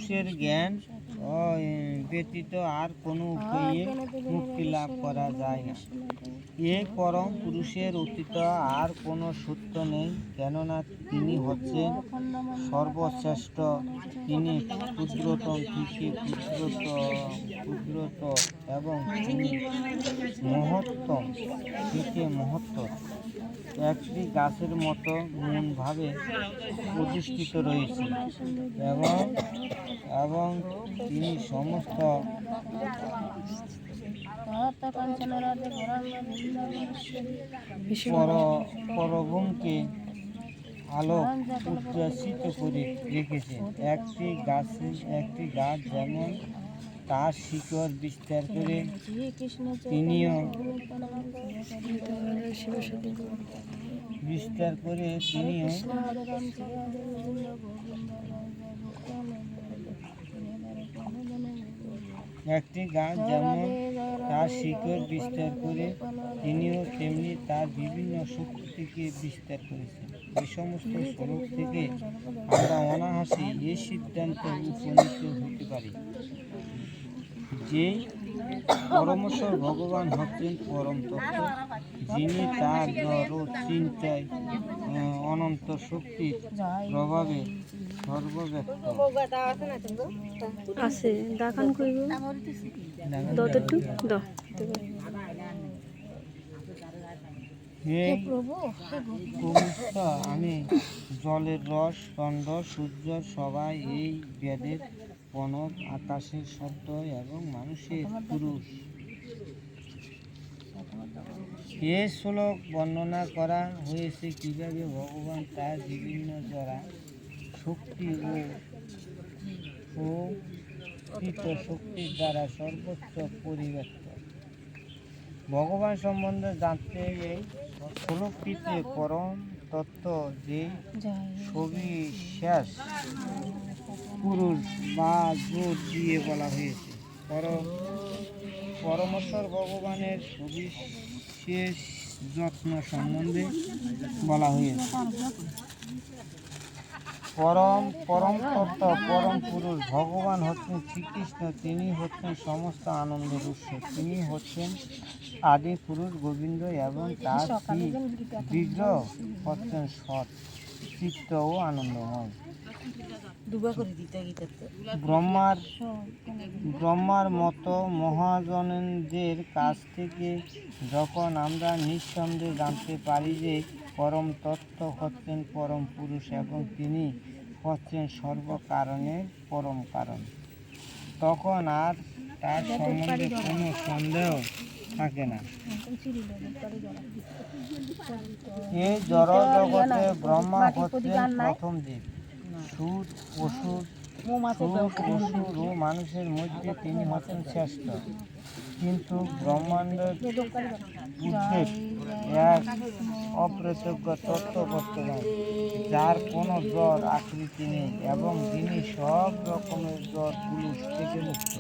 পুরুষের জ্ঞান ব্যতীত আর কোনো উপায়ে মুক্তি লাভ করা যায় না। এই পরম পুরুষের অতীত আর কোনো সত্য নেই, কেননা তিনি হচ্ছেন সর্বশ্রেষ্ঠ। তিনি ক্ষুদ্রতম থেকে ক্ষুদ্রতর এবং তিনি মহত্তম থেকে মহত্তর। একটি গাছের মতো মূলভাবে প্রতিষ্ঠিত রয়েছে এবং তিনি সমস্ত পরভূমকে আলোক উচ্ছ্বাসিত করে রেখেছেন। একটি গাছ যেমন তার শিকড় বিস্তার করে তিনিও তেমনি তার বিভিন্ন শক্তি থেকে বিস্তার করেছেন। এই সমস্ত স্বরূপ থেকে আমরা অনায়াসে এই সিদ্ধান্তে উপনীত হতে পারি যে পরমেশ্বর ভগবান হচ্ছেন পরম তত্ত্ব, যিনি তার জড় চিন্তায় অনন্ত শক্তির প্রভাবে সর্বব্যাপ্ত। আছে দেখান কইব দতটু দ আমি জলের রস, দণ্ড, সূর্য সবাই এই বেদের প্রণব, আকাশের শব্দ এবং মানুষের পুরুষ। এই শ্লোক বর্ণনা করা হয়েছে কিভাবে ভগবান তার বিভিন্ন জড়া শক্তি ও কৃত শক্তির দ্বারা সর্বোচ্চ পরিব্যাপ্ত। ভগবান সম্বন্ধে জানতে এই শ্লোকটিতে পরম তত্ত্ব যে সবিশেষ পুরুষ বা জোর দিয়ে বলা হয়েছে। পরমেশ্বর ভগবানের সবিশেষ যত্ন সম্বন্ধে বলা হয়েছে। পরম তত্ত্ব, পরম পুরুষ ভগবান হচ্ছেন শ্রীকৃষ্ণ। তিনি হচ্ছেন সমস্ত আনন্দের উৎস। তিনি হচ্ছেন আদি পুরুষ গোবিন্দ এবং তার বিগ্রহ হচ্ছেন সৎ চিত্ত ও আনন্দময়। ব্রহ্মার মতো মহাজনদের কাছ থেকে যখন আমরা নিঃসন্দেহে জানতে পারি যে পরম তত্ত্ব হচ্ছেন পরম পুরুষ এবং তিনি হচ্ছেন সর্বকারণের পরম কারণ, তখন আর তার সম্বন্ধে কোনো সন্দেহ থাকে না। এই জড় জগতে ব্রহ্মা হচ্ছেন প্রথম জীব। সুর, অসুর ও মানুষের মধ্যে তিনি হচ্ছেন শ্রেষ্ঠ। কিন্তু ব্রহ্মাণ্ডের উদ্দেশ্য এক অপ্রত্যক্ষ তত্ত্ব বর্তমান, যার কোনো জড় আকৃতি নেই এবং যিনি সব রকমের জড়গুলো থেকে মুক্ত।